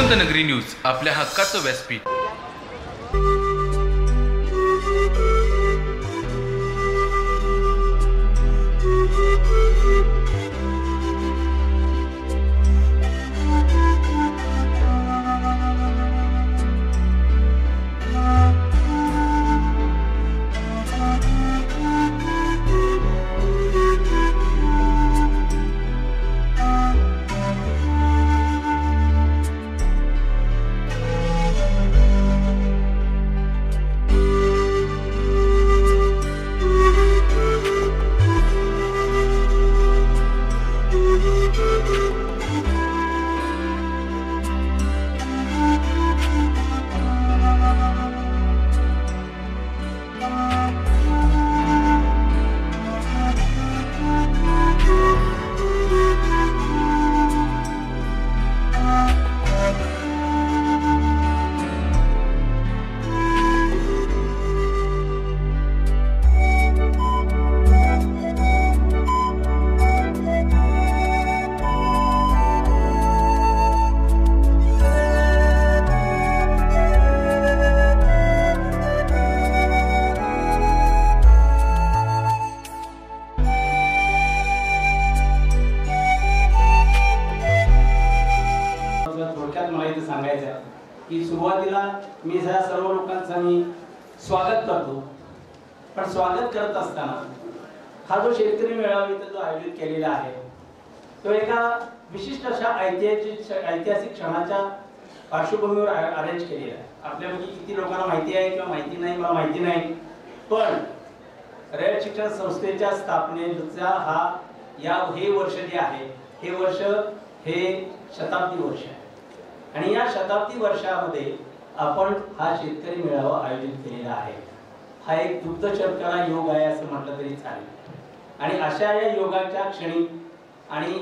Anandnagari news, आपल्या हक्काचं व्यासपीठ। की सुरुवातीला मी या सर्व लोकांचं मी स्वागत करतो, पण स्वागत करत असताना हा जो शेतकरी मेळावा इथे जो आयोजित केलेला आहे तो एका विशिष्ट अशा ऐतिहासिक क्षणाच्या पार्श्वभूमीवर अरेंज केलेला आहे। आपल्यापैकी किती लोकांना माहिती आहे किंवा माहिती नाही मला माहिती नाही, पण रयत शिक्षण संस्थेच्या स्थापनेचा हे वर्ष जे आहे हे वर्ष हे शताब्दी वर्ष आहे आणि या शताब्दी वर्षामध्ये आपण हा शेतकरी मेळावा आयोजित केलेला आहे। हा एक दुग्ध शर्करा योग आहे असं म्हटलं तरी चालेल आणि अशा या योगाच्या क्षणी आणि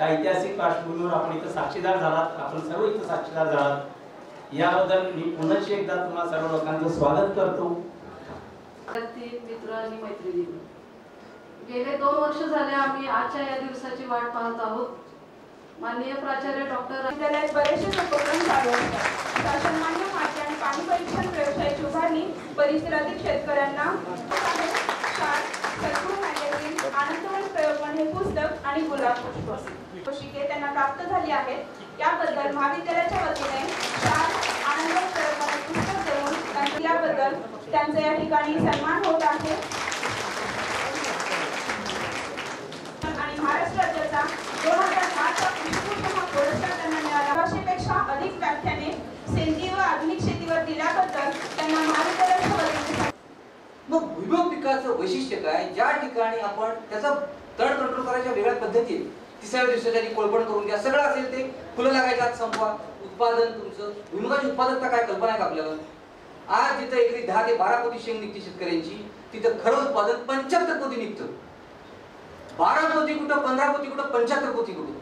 ऐतिहासिक पार्श्वभूमीवर आपण इथं साक्षीदार झालात, आपण सर्व इथं साक्षीदार झालात, याबद्दल मी पुन्हा एकदा तुम्हाला सर्व लोकांचं स्वागत करतो। मित्र आणि मैत्रिणी, गेले 2 वर्ष झाले आम्ही आजच्या या दिवसाची वाट पाहत आहोत। माननीय प्राचार्य डॉक्टर विद्यालयात बरेचसे उपक्रम चालू असतात। शासनमान्य माती आणि पाणी परीक्षण प्रयोगशाळेची उभारणी, परिसरातील शेतकऱ्यांना आनंदवन प्रयोगवन हे पुस्तक आणि गुलाब पुष्प शिके त्यांना प्राप्त झाली आहेत। याबद्दल महाविद्यालयाच्या वतीने 4 आनंदवन प्रयोगवन पुस्तक देऊन याबद्दल त्यांचा या ठिकाणी सन्मान होत आहे आणि महाराष्ट्र राज्याचा 2008 चा कृषीभूषण हा पुरस्कार त्यांना मिळाला। 500 पेक्षा अधिक व्याख्याने सेंद्रिय व आधुनिक शेतीवर दिल्याबद्दल त्यांना महाविद्यालयाच्या वतीने मग भुईमुग पिकाचं वैशिष्ट्य काय, ज्या ठिकाणी आपण त्याचा तण कंट्रोल करायच्या वेगळ्या पद्धतीत तिसऱ्या दिवसाच्या कोळपण करून घ्या, सगळं असेल ते फुलं लागायच्या संपवा, उत्पादन तुमचं भुईमुगाची उत्पादकता काय कल्पना आहे आपल्याला। आज जिथं एकरी 10 ते 12 पोती शेंग निघते शेतकऱ्यांची, तिथं खरं उत्पादन 75 पोती निघतं। 12 पोती कुठं, 15 पोती कुठं, 75 पोती कुठं।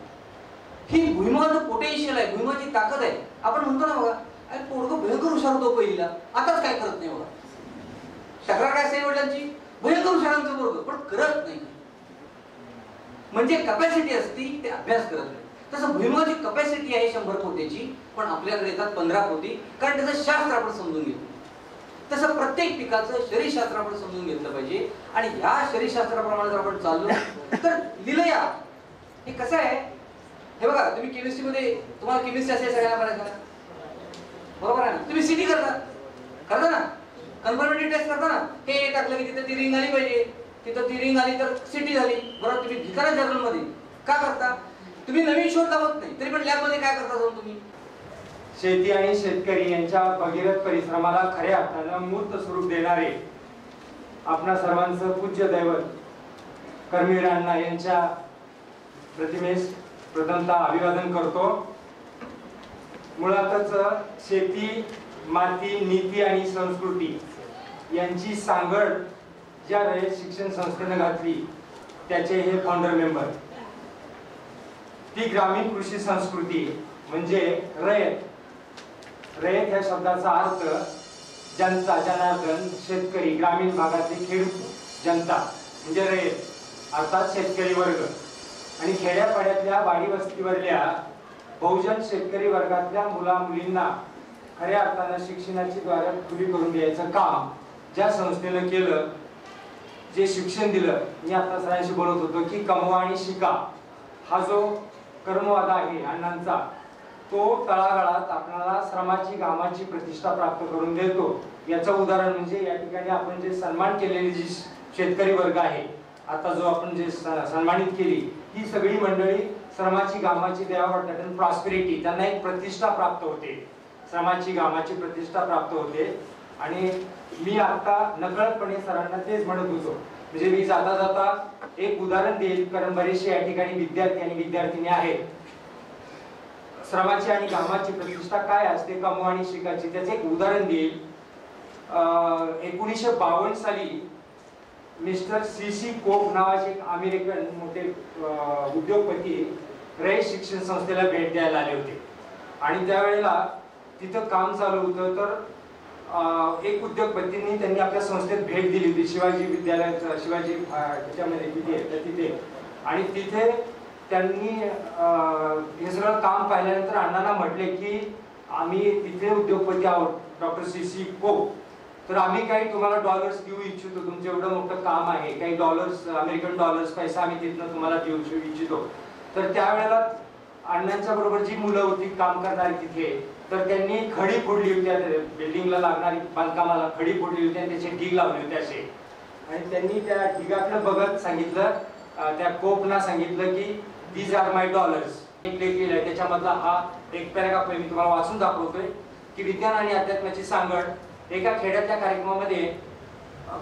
ही भुईमुगाचं पोटेन्शियल आहे, भुईमुगाची ताकद आहे। आपण म्हणतो ना बघा, अरे पोरगं भयंकर हुशार होतो पहिला, आताच काय करत नाही बघा। तक्रार काय साई वडिलांची, भयंकर हुशारांचं पोरगं पण करत नाही, म्हणजे कॅपॅसिटी असती ते अभ्यास करत नाही। तसं भुईमुगाची कॅपॅसिटी आहे 100 पोत्याची, पण आपल्याकडे येतात 15 पोती, कारण त्याचं शास्त्र आपण समजून घेतो। तसं प्रत्येक पिकाचं शरीरशास्त्र आपण समजून घेतलं पाहिजे आणि ह्या शरीरशास्त्राप्रमाणे जर आपण चाललो तर लिलया हे कसं आहे। हे बघा, तुम्ही केमिस्ट्रीमध्ये तुम्हाला केमिस्ट्री असेल सगळ्यांना बघायचं बरोबर आहे ना, तुम्ही सीटी करता ना, कन्फर्मेटिव्ह टेस्ट करता ना, हे टाकलं की तिथे ती रिंग आली पाहिजे, तिथं ती रिंग आली तर सिटी झाली बरोबर। तुम्ही घेताना जर्नल मध्ये का करता, तुम्ही नवीन शोध लावत नाही तरी पण लॅब मध्ये काय करता जाऊन तुम्ही। शेती आणि शेतकरी यांच्या भगीरथ परिश्रमाला खऱ्या अर्थानं मूर्त स्वरूप देणारे आपणा सर्वांचं पूज्य दैवत कर्मवीर अण्णा यांच्या प्रतिमेस प्रथमतः अभिवादन करतो। मुळातच शेती, माती, नीती आणि संस्कृती यांची सांगड ज्या रयत शिक्षण संस्थेने घातली त्याचे हे फाउंडर मेंबर। ती ग्रामीण कृषी संस्कृती म्हणजे रयत या शब्दाचा अर्थ जनता, जनार्दन, शेतकरी, ग्रामीण भागातली खेडूत जनता म्हणजे रयत अर्थात शेतकरी वर्ग आणि खेड्यापाड्यातल्या वाडी वस्तीवरल्या बहुजन शेतकरी वर्गातल्या मुला मुलींना खऱ्या अर्थानं शिक्षणाची द्वारे खुली करून द्यायचं काम ज्या संस्थेनं केलं, जे शिक्षण दिलं, मी आता सरांशी बोलत होतो की कमवा आणि शिका हा जो कर्मवाद आहे अण्णांचा, तो तळागाळात आपल्याला श्रमाची घामाची प्रतिष्ठा प्राप्त करून देतो. याचं उदाहरण म्हणजे या ठिकाणी आपण जे सन्मान केलेली जी शेतकरी वर्ग आहे, आता जो आपण जे सन्मानित केली, ही सगळी मंडळी श्रमाची घामाची देवावरती प्रॉस्पेरिटी, त्यांना एक प्रतिष्ठा प्राप्त होते, श्रमाची घामाची प्रतिष्ठा प्राप्त होते. आणि मी आता नकळतपणे सरांना तेच म्हणत होतो, म्हणजे मी जाता जाता एक उदाहरण देईल, कारण बरेचसे या ठिकाणी विद्यार्थी आणि विद्यार्थिनी आहेत. श्रमाची आणि घामाची प्रतिष्ठा काय असते, कमवा आणि शिकाची, त्याचे एक उदाहरण देईल. 1952 साली मिस्टर सी कोक नावाचे एक अमेरिकन मोठे उद्योगपती रयत शिक्षण संस्थेला भेट द्यायला आले होते. आणि त्यावेळेला तिथं काम चालू होतं. तर एक उद्योगपतींनी त्यांनी आपल्या संस्थेत भेट दिली होती, शिवाजी विद्यालयात, शिवाजी त्याच्यामध्ये तिथे. आणि तिथे त्यांनी हे सगळं काम पाहिल्यानंतर अण्णांना म्हटले की आम्ही तिथे उद्योगपती आहोत डॉक्टर सी कोक, तर आम्ही काही तुम्हाला डॉलर्स देऊ इच्छितो, तुमचं एवढं मोठं काम आहे, काही डॉलर्स, अमेरिकन डॉलर्स पैसा आम्ही तिथनं तुम्हाला देऊ इच्छितो. तर त्यावेळेला अण्णांच्या बरोबर जी मुलं होती काम करणारी तिथे, तर त्यांनी खडी फोडली होती, बिल्डिंगला लागणारी बांधकामाला खडी फोडली होती आणि त्याचे ढीग लावले होते असे. आणि त्यांनी त्या ढिगाकडे बघत सांगितलं, त्या कोकना सांगितलं की दीज आर माय डॉलर्स. एक लेख लिहिलाय, त्याच्यामधला हा एक पॅराग्राफ मी तुम्हाला वाचून दाखवतोय की विज्ञान आणि अध्यात्माची सांगड. एका खेड्यातल्या कार्यक्रमामध्ये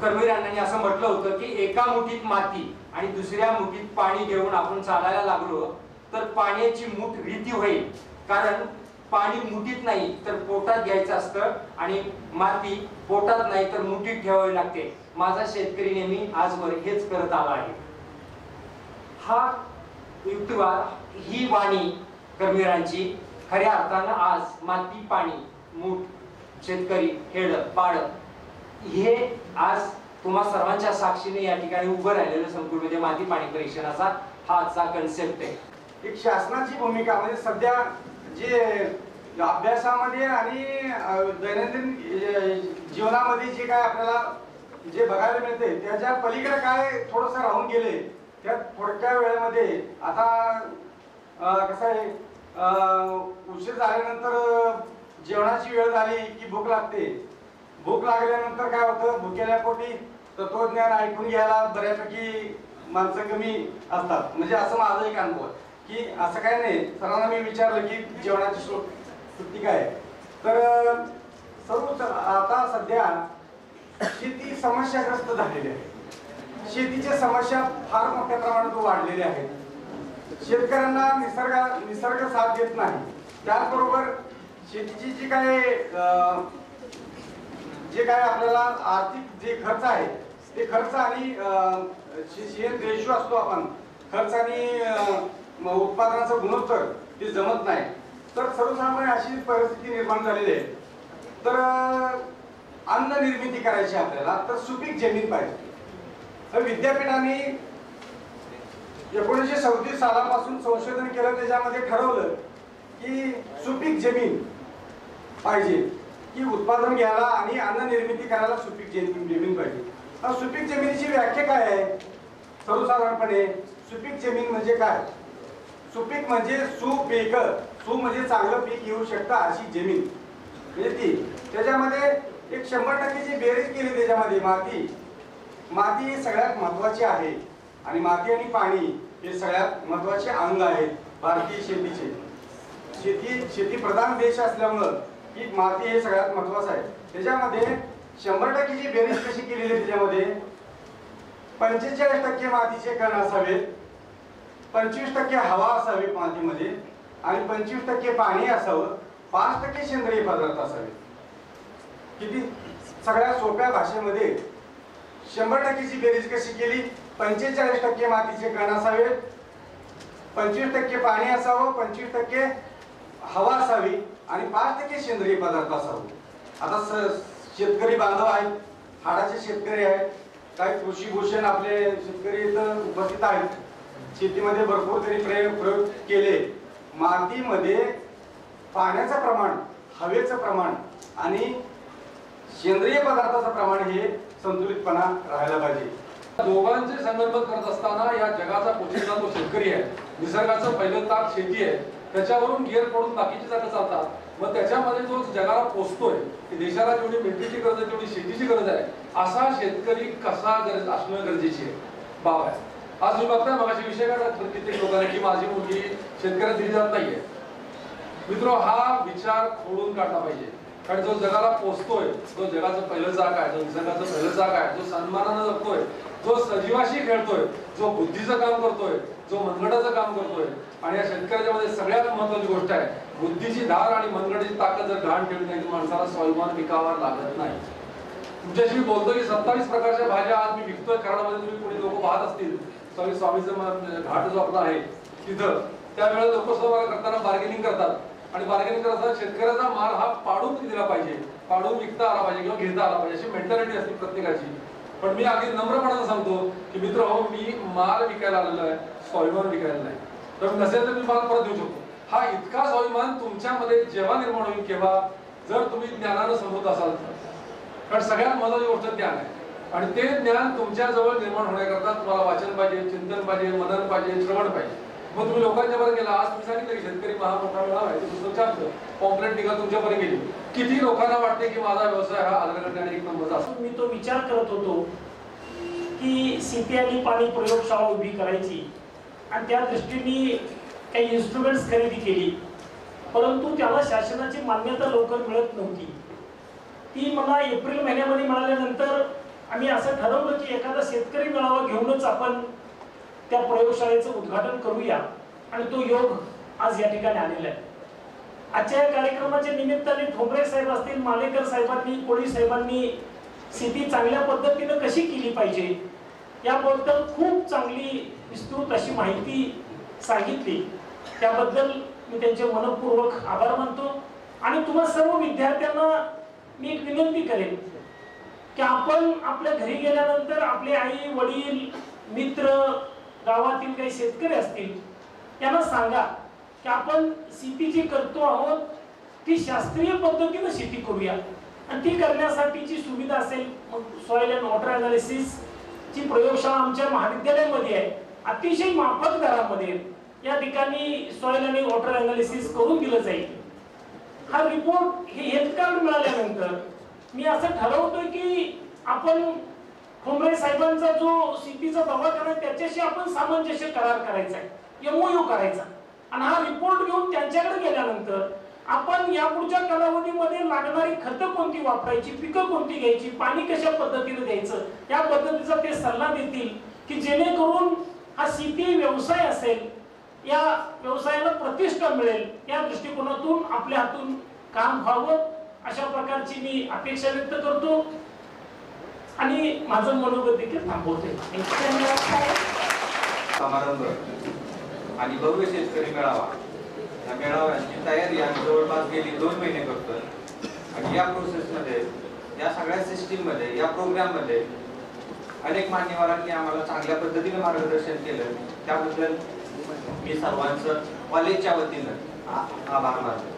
कर्मवीर अण्णांनी असं म्हटलं होतं की एका मुठीत माती आणि दुसऱ्या मुठीत पाणी घेऊन आपण चालायला लागलो तर पाण्याची मूठ रीती होईल, कारण पाणी मुठीत नाही तर पोटात घ्यायचं असतं आणि माती पोटात नाही तर मुठीत ठेवावी लागते. माझा शेतकरी नेहमी आजवर हेच करत आला आहे. हा युक्तिवाद, ही वाणी कर्मवीरांची खऱ्या अर्थानं आज माती, पाणी, मूठ, शेतकरी, खेड, पाड हे आज तुम्हा सर्वांच्या साक्षीने या ठिकाणी उभं राहिलेलं संपूर्ण म्हणजे माती पाणी परीक्षणाचा हा आजचा कन्सेप्ट आहे. एक शासनाची भूमिका म्हणजे सध्या जे अभ्यासामध्ये आणि दैनंदिन जीवनामध्ये जे काय आपल्याला जे बघायला मिळते त्याच्या पलीकडे काय थोडंसं राहून गेले. त्या थोडक्या वेळेमध्ये आता कसं आहे, उशीर झाल्यानंतर जेवणाची वेळ झाली की भूक लागते. भूक लागल्यानंतर काय होतं, भुकेल्या पोटी तत्वज्ञान ऐकून घ्यायला बऱ्यापैकी माणसं कमी असतात. म्हणजे असं माझा एक अनुभव की असं काय नाही. सरांना मी विचारलं की जेवणाची सुट्टी काय, तर सर्व आता सध्या शेती समस्याग्रस्त झालेली आहे. शेतीच्या समस्या फार मोठ्या प्रमाणात वाढलेल्या आहेत. शेतकऱ्यांना निसर्ग साथ देत नाही. त्याचबरोबर शेतीची जी काय आपल्याला आर्थिक जे खर्च आहे ते खर्च आणि रेशो असतो आपण खर्च आणि उत्पादनाचा गुणोत्तर ते जमत नाही. तर सर्वसामान्य अशी परिस्थिती निर्माण झालेली आहे. तर अन्न निर्मिती करायची आपल्याला तर सुपीक जमीन पाहिजे. तर विद्यापीठाने 1937 सालापासून संशोधन केलं, त्याच्यामध्ये ठरवलं की सुपीक जमीन पाहिजे की उत्पादन घ्यायला आणि अन्न निर्मिती करायला सुपीक जमीन पाहिजे. सुपीक जमिनीची व्याख्या काय आहे? सर्वसाधारणपणे सुपीक जमीन म्हणजे काय? सुपीक म्हणजे सुपीक, सु म्हणजे चांगलं पीक येऊ शकतं अशी जमीन म्हणजे ती. त्याच्यामध्ये एक 100% बेरीज केली. त्याच्यामध्ये माती ही सगळ्यात महत्वाची आहे आणि माती आणि पाणी हे सगळ्यात महत्वाचे अंग आहेत भारतीय शेतीचे. शेती प्रधान देश असल्यामुळं की माती हे सगळ्यात महत्वाचं आहे. त्याच्यामध्ये 100% बेरीज कशी केलेली आहे? त्याच्यामध्ये 45% मातीचे कण असावेत, 25% हवा असावी मातीमध्ये आणि 25% पाणी असावं, 5% सेंद्रिय पदार्थ असावे. किती सगळ्या सोप्या भाषेमध्ये 100%ची बेरीज कशी केली? 45% मातीचे कण असावेत, 25% पाणी असावं, 25% हवा असावी आणि 5% सेंद्रिय पदार्थ असावे. आता शेतकरी बांधव आहेत, हाडाचे शेतकरी आहेत, काही कृषी भूषण आपले शेतकरी इथं उपस्थित आहेत. शेतीमध्ये भरपूर तरी प्रयोग केले. मातीमध्ये पाण्याचं प्रमाण, हवेचं प्रमाण आणि सेंद्रिय पदार्थाचं प्रमाण हे संतुलितपणा राहायला पाहिजे. दोघांचे संगणमत करत असताना या जगाचा पोशिंदा तो शेतकरी आहे. निसर्गाचं पहिलं ताक शेती आहे, त्याच्यावरून गिअर पडून बाकीची जागा चालतात. मग त्याच्यामध्ये जो जगाला पोचतोय की देशाला जेवढी मिलिटरीची गरज आहे तेवढी शेतीची गरज आहे, असा शेतकरी कसा असणं गरजेची आहे बाब आहे. आज तुम्ही बघताय मगाशी विषय काढला कित्येक लोकांना की माझी मुलगी शेतकऱ्याला दिली जात नाहीये. मित्र, हा विचार खोडून काढला पाहिजे. कारण जो जगाला पोचतोय, जो जगाचं पहिलं जाग आहे, जो निसर्गाचं पहिलं जाग आहे, जो सन्मानानं जगतोय, जो सजीवाशी खेळतोय, जो बुद्धीचं काम करतोय, जो मनगटाचं काम करतोय, आणि या शेतकऱ्याच्या मध्ये सगळ्यात महत्वाची गोष्ट आहे बुद्धीची धार आणि मनगटाची ताकद जर घाण ठेवली नाही तर माणसाला स्वाभिमान पिकावर लागत नाही. तुमच्याशी बोलतो की 27 प्रकारच्या भाज्या आज मी विकतोय कराडमध्ये. तुम्ही कोणी लोक पाहत असतील स्वामीचं घाट जो आपला आहे तिथं, त्यावेळेला लोक सहभाग करताना बार्गेनिंग करतात. आणि बार्गेनिंग करत असताना शेतकऱ्याचा माल हा पाडून दिला पाहिजे, पाडून विकता आला पाहिजे किंवा घेता आला पाहिजे, अशी मेंटॅलिटी असते प्रत्येकाची. पण मी अगदी नम्रपणाने सांगतो की मित्र हो, मी माल विकायला आलेलो आहे, स्वाभिमान विकायला नाही. तर नसेल तर मी माल परत देऊ शकतो. हा इतका स्वाभिमान तुमच्यामध्ये जेव्हा निर्माण होईल केव्हा, जर तुम्ही ज्ञानानं समृद्ध असाल तर. कारण सगळ्यात महत्वाची गोष्ट ज्ञान आहे, आणि ते ज्ञान तुमच्याजवळ निर्माण होण्याकरता तुम्हाला वाचन पाहिजे, चिंतन पाहिजे, मनन पाहिजे, श्रवण पाहिजे. मग तुम्ही लोकांच्या पर्यंत गेला. आज तुम्ही सांगितलं की शेतकरी महामोठा मेळावा आहे, पुस्तक छापलं, पॉम्पलेट निघा तुमच्यापर्यंत गेली. किती लोकांना वाटते की माझा व्यवसाय हा अग्रगण्य आणि एक नंबरचा असतो. मी तो विचार करत होतो की सीपीआयनी पाणी प्रयोगशाळा उभी करायची आणि त्या दृष्टीने काही इन्स्ट्रुमेंट्स खरेदी केली, परंतु त्याला शासनाची मान्यता लवकर मिळत नव्हती. ती मला एप्रिल महिन्यामध्ये मिळाल्यानंतर आम्ही असं ठरवलं की एखादा शेतकरी मेळावा घेऊनच आपण त्या प्रयोगशाळेचं उद्घाटन करूया, आणि तो योग आज या ठिकाणी आलेला आहे. आजच्या या कार्यक्रमाच्या निमित्ताने ठोंबरे साहेब असतील, मालेकर साहेबांनी, कोळी साहेबांनी शेती चांगल्या पद्धतीने कशी केली पाहिजे याबद्दल खूप चांगली विस्तृत अशी माहिती सांगितली. त्याबद्दल मी त्यांचे मनपूर्वक आभार मानतो. आणि तुम्हा सर्व विद्यार्थ्यांना मी एक विनंती करेन की आपण आपल्या घरी गेल्यानंतर आपले आई वडील मित्र गावातील काही शेतकरी असतील त्यांना सांगा की आपण शेती जी करतो आहोत ती शास्त्रीय पद्धतीने शेती करूया. आणि ती करण्यासाठीची सुविधा असेल मग सॉइल अँड वॉटर अनालिसिस ची प्रयोगशाळा आमच्या महाविद्यालयामध्ये आहे, अतिशय माफक दरामध्ये या ठिकाणी सॉइल आणि वॉटर अनालिसिस करून दिलं जाईल. हा रिपोर्ट हे हेल्थ कार्ड मिळाल्यानंतर मी असं ठरवतोय की आपण ठोंबरे साहेबांचा जो शेतीचा दवाखाना त्याच्याशी आपण सामंजस्य करार करायचा आहे, एमओयू करायचा. आणि हा रिपोर्ट घेऊन त्यांच्याकडे गेल्यानंतर आपण यापुढच्या कालावधीमध्ये लागणारी खतं कोणती वापरायची, पिकं कोणती घ्यायची, पाणी कशा पद्धतीने द्यायचं या पद्धतीचा ते सल्ला देतील की जेणेकरून हा शेती व्यवसाय असेल या व्यवसायाला प्रतिष्ठा मिळेल. या दृष्टिकोनातून आपल्या हातून काम व्हावं अशा प्रकारची मी अपेक्षा व्यक्त करतो आणि माझं मनोगत देखील थांबवते. समारंभ आणि भव्य शेतकरी मेळावा, या मेळाव्याची तयारी आम्ही जवळपास गेली 2 महिने करतोय. आणि या प्रोसेसमध्ये, या सगळ्या सिस्टीममध्ये, या प्रोग्राममध्ये अनेक मान्यवरांनी आम्हाला चांगल्या पद्धतीने मार्गदर्शन केलं. त्याबद्दल मी सर्वांचं कॉलेजच्या वतीनं आभार मानतो.